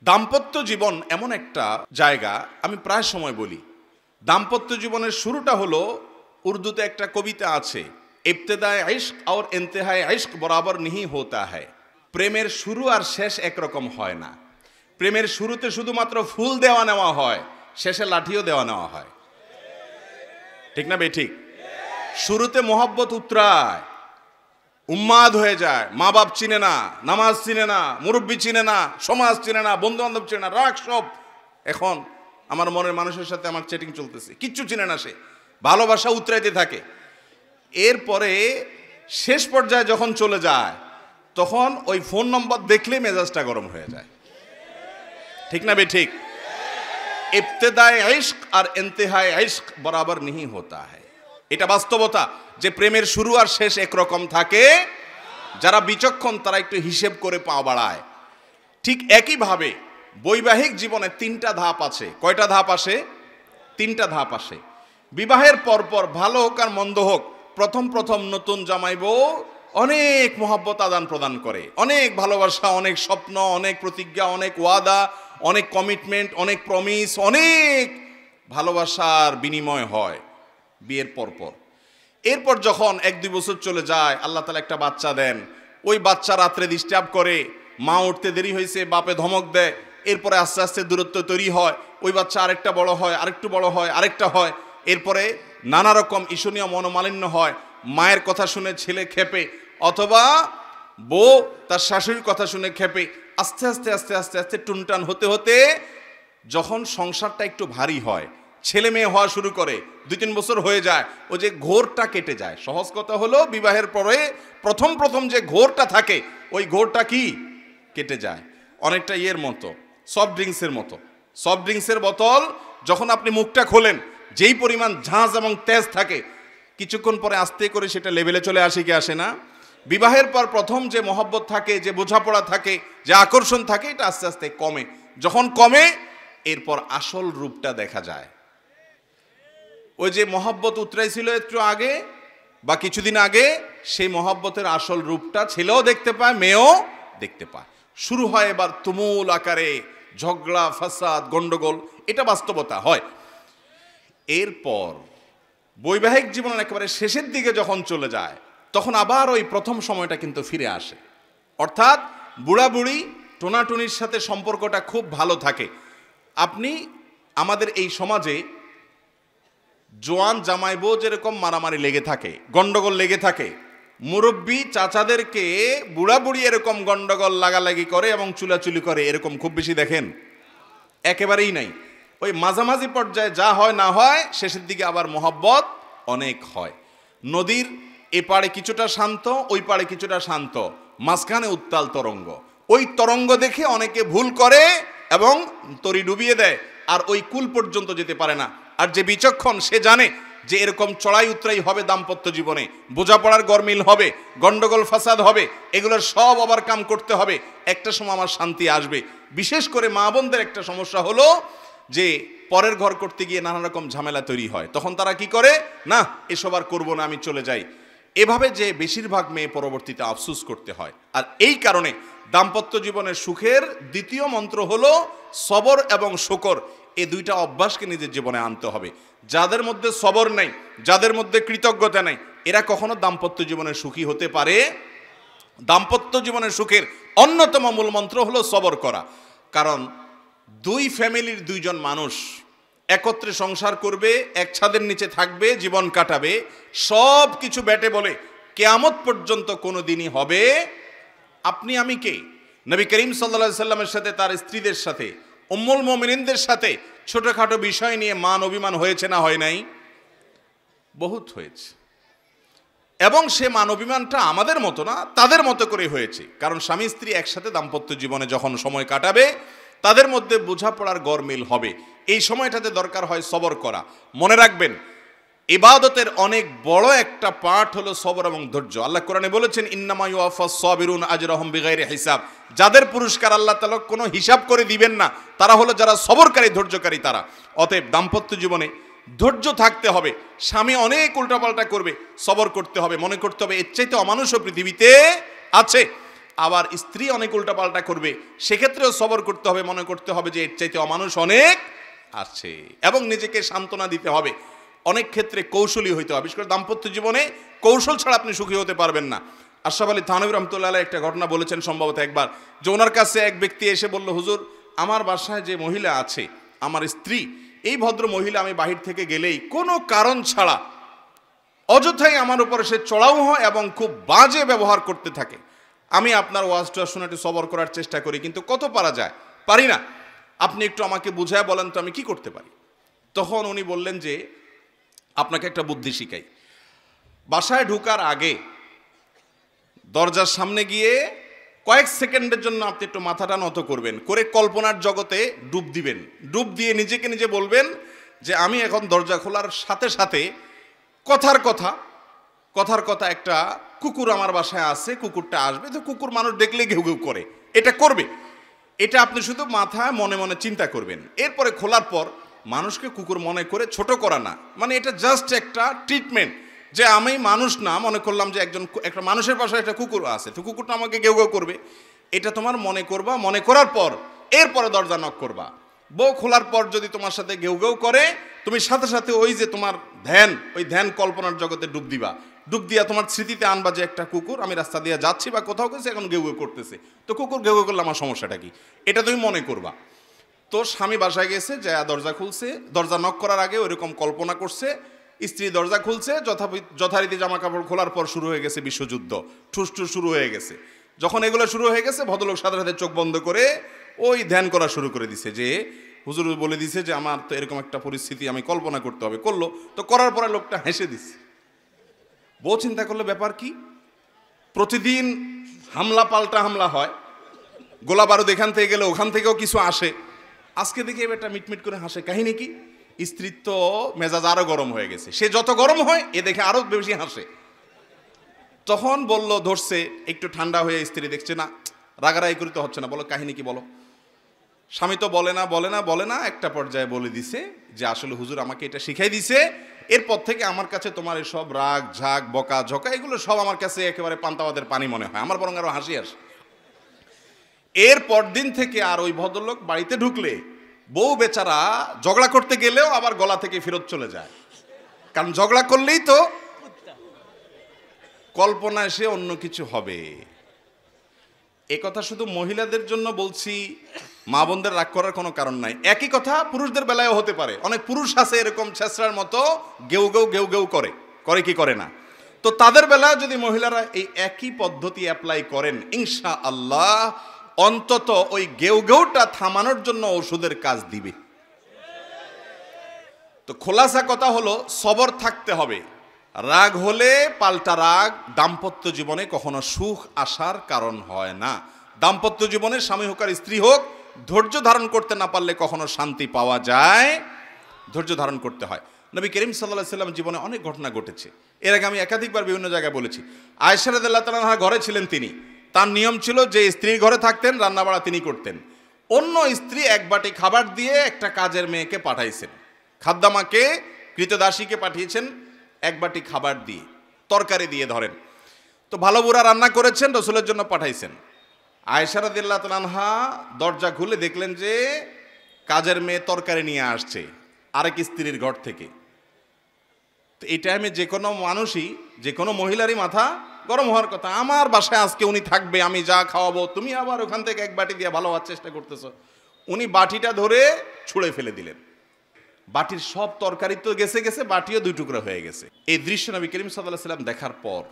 দাম্পত্য জীবন এমন একটা জায়গা, আমি প্রায় সময় বলি, দাম্পত্য জীবনের শুরুটা হলো, উর্দুতে একটা কবিতা আছে, ইবতেদায়ে ইশক আর ইন্তেহায়ে ইশক বরাবর नहीं होता है। প্রেমের শুরু আর শেষ একরকম হয় না। প্রেমের শুরুতে শুধুমাত্র ফুল দেওয়া নেওয়া হয়, শেষে লাঠিও দেওয়া নেওয়া হয়। ঠিক না বেঠিক? শুরুতে মোহাব্বত উতরায়, উম্মাদ হয়ে যায়, মা বাপ চিনে না, নামাজ চিনে না, মুরব্বী চিনে না, সমাজ চিনে না, বন্ধু বান্ধব চিনে না, রাগ সব। এখন আমার মনের মানুষের সাথে আমার চ্যাটিং চলতেছে, কিচ্ছু চিনে না, সে ভালোবাসা উতরাইতে থাকে। এরপরে শেষ পর্যায়ে যখন চলে যায়, তখন ওই ফোন নম্বর দেখলে মেজাজটা গরম হয়ে যায়। ঠিক না বেঠিক? ইবতেদায়ে ইশক আর ইন্তেহায়ে ইশক বরাবর नहीं होता है। এটা বাস্তবতা যে প্রেমের শুরু আর শেষ একরকম থাকে। যারা বিচক্ষণ তারা একটু হিসেব করে পা বাড়ায়। ঠিক একইভাবে বৈবাহিক জীবনে তিনটা ধাপ আছে। কয়টা ধাপ আসে? তিনটা ধাপ আসে। বিবাহের পরপর ভালো হোক আর মন্দ হোক, প্রথম প্রথম নতুন জামাই বউ অনেক মহব্বত আদান প্রদান করে, অনেক ভালোবাসা, অনেক স্বপ্ন, অনেক প্রতিজ্ঞা, অনেক ওয়াদা, অনেক কমিটমেন্ট, অনেক প্রমিস, অনেক ভালোবাসার বিনিময় হয় বিয়ের পরপর। এরপর যখন 1-2 বছর চলে যায়, আল্লাহ তাআলা একটা বাচ্চা দেন। ওই বাচ্চা রাত্রে ডিস্টার্ব করে, মা উঠতে দেরি হয়েছে, বাপে ধমক দেয়। এরপরে আস্তে আস্তে দূরত্ব তৈরি হয়, ওই বাচ্চা আরেকটা বড় হয়, আরেকটু বড় হয়, আরেকটা হয়। এরপরে নানা রকম ঈশনীয় মনোমালিন্য হয়। মায়ের কথা শুনে ছেলে খেপে, অথবা বউ তার শাশুড়ির কথা শুনে খেপে। আস্তে আস্তে আস্তে আস্তে আস্তে টুনটান হতে হতে যখন সংসারটা একটু ভারী হয়, ছেলে মেয়ে হওয়া শুরু করে, 2-3 বছর হয়ে যায়, ও যে ঘোরটা কেটে যায়। সহজ কথা হলো, বিবাহের পরে প্রথম প্রথম যে ঘোরটা থাকে, ওই ঘোরটা কি কেটে যায়। অনেকটা ইয়ের মতো, সফট ড্রিঙ্কসের মতো। সফট ড্রিঙ্কসের বোতল যখন আপনি মুখটা খোলেন, যেই পরিমাণ ঝাঁজ এবং তেজ থাকে, কিছুক্ষণ পরে আস্তে করে সেটা লেভেলে চলে আসে কি আসে না? বিবাহের পর প্রথম যে মহব্বত থাকে, যে বোঝাপড়া থাকে, যে আকর্ষণ থাকে, এটা আস্তে আস্তে কমে। যখন কমে, এরপর আসল রূপটা দেখা যায়। ওই যে মহব্বত উতরাইছিল একটু আগে বা কিছুদিন আগে, সেই মহব্বতের আসল রূপটা ছেলেও দেখতে পায়, মেয়েও দেখতে পায়। শুরু হয় এবার তুমুল আকারে ঝগড়া, ফাসাদ, গন্ডগোল। এটা বাস্তবতা হয়। এরপর বৈবাহিক জীবনের একেবারে শেষের দিকে যখন চলে যায়, তখন আবার ওই প্রথম সময়টা কিন্তু ফিরে আসে। অর্থাৎ বুড়া বুড়ি টোনাটুনির সাথে সম্পর্কটা খুব ভালো থাকে। আপনি আমাদের এই সমাজে জোয়ান জামাই বউ যেরকম মারামারি লেগে থাকে, গন্ডগোল লেগে থাকে, মুরব্বী চাচাদেরকে বুড়া বুড়ি এরকম গন্ডগোল লাগালাগি করে এবং চুলাচুলি করে, এরকম খুব বেশি দেখেন? একেবারেই নাই। ওই মাঝামাঝি পর্যায়ে যা হয় না হয়, শেষের দিকে আবার মহব্বত অনেক হয়। নদীর এপারে কিছুটা শান্ত, ওই পারে কিছুটা শান্ত, মাঝখানে উত্তাল তরঙ্গ। ওই তরঙ্গ দেখে অনেকে ভুল করে এবং তরি ডুবিয়ে দেয়, আর ওই কুল পর্যন্ত যেতে পারে না। আর যে বিচক্ষণ, সে জানে যে এরকম চড়াই উতরাই হবে দাম্পত্য জীবনে, বোঝাপড়ার গরমিল হবে, গন্ডগোল ফাসাদ হবে, এগুলোর সব ওভারকাম করতে হবে। একটা সময় আমার শান্তি আসবে। বিশেষ করে মা বোনদের একটা সমস্যা হলো যে পরের ঘর করতে গিয়ে নানা রকম ঝামেলা তৈরি হয়। তখন তারা কি করে, না এসব আর করবো না, আমি চলে যাই। এভাবে যে বেশিরভাগ মেয়ে পরবর্তীতে আফসোস করতে হয়। আর এই কারণে দাম্পত্য জীবনের সুখের দ্বিতীয় মন্ত্র হলো সবর এবং শুকর। এই দুইটা অভ্যাসকে নিজের জীবনে আনতে হবে। যাদের মধ্যে সবর নেই, যাদের মধ্যে কৃতজ্ঞতা নেই, এরা কখনো দাম্পত্য জীবনে সুখী হতে পারে? দাম্পত্য জীবনের সুখের অন্যতম মূল মন্ত্র হলো সবর করা। কারণ দুই ফ্যামিলির দুইজন মানুষ একত্রে সংসার করবে, এক ছাদের নিচে থাকবে, জীবন কাটাবে, সব কিছু ব্যাটে বলে কিয়ামত পর্যন্ত কোনো দিনই হবে। আপনি আমি কে? নবী করিম সাল্লাল্লাহু আলাইহি সাল্লামের সাথে, তার স্ত্রীদের সাথে, উম্মুল মুমিনিনদের সাথে ছোটখাটো বিষয় নিয়ে মান অভিমান হয়েছে না হয় নাই? বহুত হয়েছে। এবং সে মান অভিমানটা আমাদের মতো না, তাদের মতো করে হয়েছে। কারণ স্বামী স্ত্রী একসাথে দাম্পত্য জীবনে যখন সময় কাটাবে, তাদের মধ্যে বোঝাপড়ার গরমিল হবে। এই সময়টাতে দরকার হয় সবর করা। মনে রাখবেন, ইবাদতের অনেক বড় একটা পার্ট হলো সবর এবং ধৈর্য। আল্লাহ কোরআনে বলেছেন, ইন্নামা ইউওয়াফাস সাবিরুন আজরাহুম বিগাইরি হিসাব। যাদের পুরস্কার আল্লাহ তাআলা কোনো হিসাব করে দিবেন না, তারা হলো যারা সবরকারী, ধৈর্যকারী তারা। অতএব দাম্পত্য জীবনে ধৈর্য থাকতে হবে। স্বামী অনেক উল্টাপাল্টা করবে, সবর করতে হবে। মনে করতে হবে এর চাইতে অমানুষও পৃথিবীতে আছে। আবার স্ত্রী অনেক উল্টাপাল্টা করবে, সেক্ষেত্রেও সবর করতে হবে, মনে করতে হবে যে এর চাইতে অমানুষ অনেক আছে, এবং নিজেকে সান্ত্বনা দিতে হবে। অনেক ক্ষেত্রে কৌশলী হইতে হবে, বিশেষ করে দাম্পত্য জীবনে কৌশল ছাড়া আপনি সুখী হতে পারবেন না। আশরাফ আলী থানভী রহমতুল্লাহ আলাইহি একটা ঘটনা বলেছেন সম্ভবত একবার, যে ওনার কাছে এক ব্যক্তি এসে বলল, হুজুর আমার বাসায় যে মহিলা আছে আমার স্ত্রী, এই ভদ্র মহিলা আমি বাহির থেকে গেলেই কোনো কারণ ছাড়া অযথাই আমার উপরে সে চড়াও হয় এবং খুব বাজে ব্যবহার করতে থাকে। আমি আপনার ওয়াজটা শুনে একটু সবর করার চেষ্টা করি, কিন্তু কত পারা যায়, পারি না। আপনি একটু আমাকে বুঝায় বলেন তো আমি কি করতে পারি। তখন উনি বললেন যে আপনাকে একটা বুদ্ধি শিখাই, বাসায় ঢোকার আগে দরজার সামনে গিয়ে কয়েক সেকেন্ডের জন্য আপনি একটু মাথাটা নত করবেন, করে কল্পনার জগতে ডুব দিবেন। ডুব দিয়ে নিজেকে নিজে বলবেন যে আমি এখন দরজা খোলার সাথে সাথে কথার কথা একটা কুকুর আমার বাসায় আছে, কুকুরটা আসবে, তো কুকুর মানুষ দেখলে ঘেউ ঘেউ করে, এটা করবে। এটা আপনি শুধু মাথায় মনে মনে চিন্তা করবেন। এরপরে খোলার পর মানুষকে কুকুর মনে করে ছোট করা না, মানে এটা জাস্ট একটা ট্রিটমেন্ট, যে আমি মানুষ না, মনে করলাম যে একটা মানুষের পাশে একটা কুকুর আছে, তো কুকুরটা আমাকে ঘেউ ঘেউ করবে, এটা তোমার মনে করবা। মনে করার পর এরপরে দরজা নক করবা। বউ খোলার পর যদি তোমার সাথে ঘেউ ঘেউ করে, তুমি সাথে সাথে ওই যে তোমার ধ্যান কল্পনার জগতে ডুব দিবা। ডুব দিয়া তোমার স্মৃতিতে আনবা যে একটা কুকুর, আমি রাস্তা দিয়ে যাচ্ছি বা কোথাও গেছে, এখন ঘেউ ঘেউ করতেছে, তো কুকুর ঘেউ ঘেউ করলে আমার সমস্যাটা কি, এটা তুমি মনে করবা। তো স্বামী বাসায় গেছে, যা দরজা খুলছে, দরজা নক করার আগে ওইরকম কল্পনা করছে, স্ত্রী দরজা খুলছে, যথারীতি জামা কাপড় খোলার পর শুরু হয়ে গেছে বিশ্বযুদ্ধ, ঠুসঠুস শুরু হয়ে গেছে। যখন এগুলো শুরু হয়ে গেছে, ভদ্রলোক সাথে সাথে চোখ বন্ধ করে ওই ধ্যান করা শুরু করে দিছে, যে হুজুর বলে দিছে যে আমার তো এরকম একটা পরিস্থিতি আমি কল্পনা করতে হবে। করলো, তো করার পরে লোকটা হেসে দিচ্ছে। বউ চিন্তা করলে ব্যাপার কি, প্রতিদিন হামলা পাল্টা হামলা হয়, গোলা বারুদ এখান থেকে গেলে ওখান থেকেও কিছু আসে, আজকে দেখি এটা মিটমিট করে হাসে, কাহিনী কি? স্ত্রীর তো মেজাজ আরো গরম হয়ে গেছে, সে যত গরম হয় এ দেখে আরো বেশি হাসে। তখন বলল, ধরছে একটু ঠান্ডা হয়ে, স্ত্রী দেখছে না রাগারাগি করতে হচ্ছে না, বলো কাহিনী কি বলো। স্বামী তো বলে না, একটা পর্যায়ে বলে দিছে যে আসলে হুজুর আমাকে এটা শিখাই দিছে, এরপর থেকে আমার কাছে তোমার সব রাগ ঝাগ বকা ঝকা এগুলো সব আমার কাছে একেবারে পান্তাবাদের পানি মনে হয়, আমার বরং আরো হাসি আসে। এর পর দিন থেকে আর ওই ভদ্রলোক বাড়িতে ঢুকলে বউ বেচারা ঝগড়া করতে গেলেও আবার গলা থেকে ফেরত চলে যায়, কারণ ঝগড়া করলেই তো কল্পনায় সে অন্য কিছু হবে। এ কথা শুধু মহিলাদের জন্য বলছি, মা বোনদের রাগ করার কোনো কারণ নাই। একই কথা পুরুষদের বেলায়ও হতে পারে, অনেক পুরুষ আছে এরকম ছেঁচড়ার মতো গেউ গেউ করে কি করে না, তো তাদের বেলায় যদি মহিলারা এই একই পদ্ধতি অ্যাপ্লাই করেন, ইনশাআল্লাহ অন্তত ওই গেউটা থামানোর জন্য ওষুধের কাজ দিবে। তো খোলাসা কথা হলো, সবর থাকতে হবে। রাগ হলে পাল্টা রাগ দাম্পত্য জীবনে কখনো সুখ আসার কারণ হয় না। দাম্পত্য জীবনে স্বামী হোক আর স্ত্রী হোক, ধৈর্য ধারণ করতে না পারলে কখনো শান্তি পাওয়া যায়, ধৈর্য ধারণ করতে হয়। নবী করিম সাল্লাল্লাহু আলাইহি ওয়াসাল্লাম জীবনে অনেক ঘটনা ঘটেছে, এর আগে আমি একাধিকবার বিভিন্ন জায়গায় বলেছি। আয়েশা রাদিয়াল্লাহু তাআলা আনহা ঘরে ছিলেন, তিনি, তার নিয়ম ছিল যে স্ত্রীর ঘরে থাকতেন, রান্নাবাড়া তিনি করতেন। অন্য স্ত্রী এক বাটি খাবার দিয়ে একটা কাজের মেয়েকে পাঠাইছেন, খাদ্দামাকে কৃতদাসীকে পাঠিয়েছেন এক বাটি খাবার দিয়ে, তরকারি দিয়ে ধরেন। তো ভালো বুড়া রান্না করেছেন, রসুলের জন্য পাঠাইছেন। আয়েশা রাদিয়াল্লাহু তাআলা আনহা দরজা খুলে দেখলেন যে কাজের মেয়ে তরকারি নিয়ে আসছে আরেক স্ত্রীর ঘর থেকে। তো এই টাইমে যে কোনো মানুষই, যে কোনো মহিলারই মাথা গরম হওয়ার কথা, আমার বাসায় আজকে উনি থাকবে, আমি যা খাওয়াবো, তুমি আবার ওখান থেকে এক বাটি দিয়ে ভালো হওয়ার চেষ্টা করতেছো। উনি বাটিটা ধরে ছুঁড়ে ফেলে দিলেন, বাটির সব তরকারি তো গেছে, বাটিও দুই টুকরা হয়ে গেছে। এই দৃশ্য নবী করিম সাল্লাল্লাহু আলাইহি ওয়াসাল্লাম দেখার পর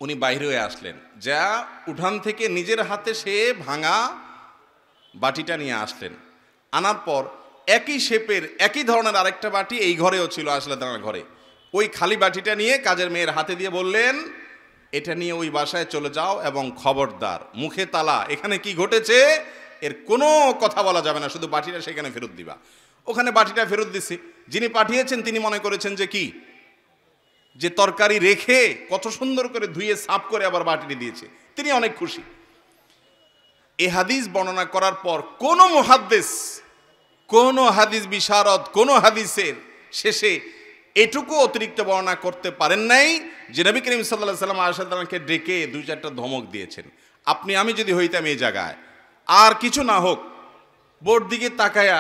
উনি বাইরে হয়ে আসলেন, যা উঠান থেকে নিজের হাতে সে ভাঙা বাটিটা নিয়ে আসলেন। আনার পর একই শেপের একই ধরনের আরেকটা বাটি এই ঘরেও ছিল, আসলে তার ঘরে, ওই খালি বাটিটা নিয়ে কাজের মেয়ের হাতে দিয়ে বললেন, এটা নিয়ে ওই বাসায় চলে যাও এবং খবরদার মুখে তালা, এখানে কি ঘটেছে এর কোনো কথা বলা যাবে না, শুধু বাটিটা সেখানে ফেরত দিবা। ওখানে বাটিটা ফেরত দিছি, যিনি পাঠিয়েছেন তিনি মনে করেছেন যে কি, যে তরকারি রেখে কত সুন্দর করে ধুয়ে সাফ করে আবার বাটিটি দিয়েছে, তিনি অনেক খুশি। এই হাদিস বর্ণনা করার পর কোনো মুহাদ্দিস, কোনো হাদিস বিশারদ, কোনো হাদিসের শেষে এটুকু অতিরিক্ত বর্ণনা করতে পারেন নাই যে নবী করিম সাল্লাল্লাহু আলাইহি ওয়াসাল্লাম আয়েশা রাদিয়াল্লাহু আনহাকে ডেকে দুই চারটা ধমক দিয়েছেন। আপনি আমি যদি হইতাম এই জায়গায়, আর কিছু না হোক বোর্ড দিকে তাকায়া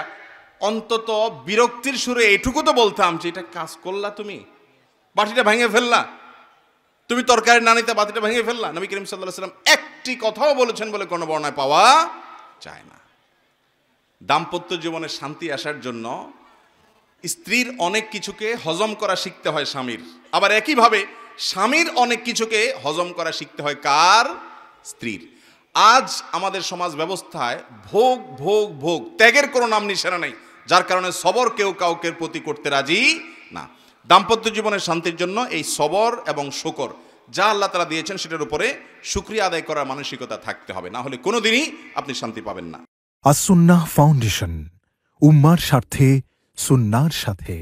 অন্তত বিরক্তির সুরে এটুকু তো বলতাম যে এটা কাজ করলা, তুমি বাটিটা ভেঙে ফেললা, তুমি তরকারি না নিতে বাটিটা ভেঙে ফেললা। নবী করিম সাল্লাল্লাহু আলাইহি ওয়াসাল্লাম একটি কথাও বলেছেন বলে কোনো বর্ণনায় পাওয়া যায় না। দাম্পত্য জীবনে শান্তি আসার জন্য স্ত্রীর অনেক কিছুকে হজম করা শিখতে হয় স্বামীর, আবার একইভাবে স্বামীর অনেক কিছুকে হজম করা শিখতে হয় কার? স্ত্রীর। আজ আমাদের সমাজ ব্যবস্থায় ভোগ ভোগ ভোগ, ত্যাগের কোনো নাম নিশানা নেই, যার কারণে সবর কেউ কাউকে প্রতি করতে রাজি না। দাম্পত্য জীবনের শান্তির জন্য এই সবর এবং শুকর যা আল্লাহ তাআলা দিয়েছেন সেটার উপরে শুকরিয়া আদায় করার মানসিকতা থাকতে হবে, না হলে কোনোদিনই আপনি শান্তি পাবেন না। আসুন্নাহ ফাউন্ডেশন, উম্মার স্বার্থে সুন্নাহর সাথে।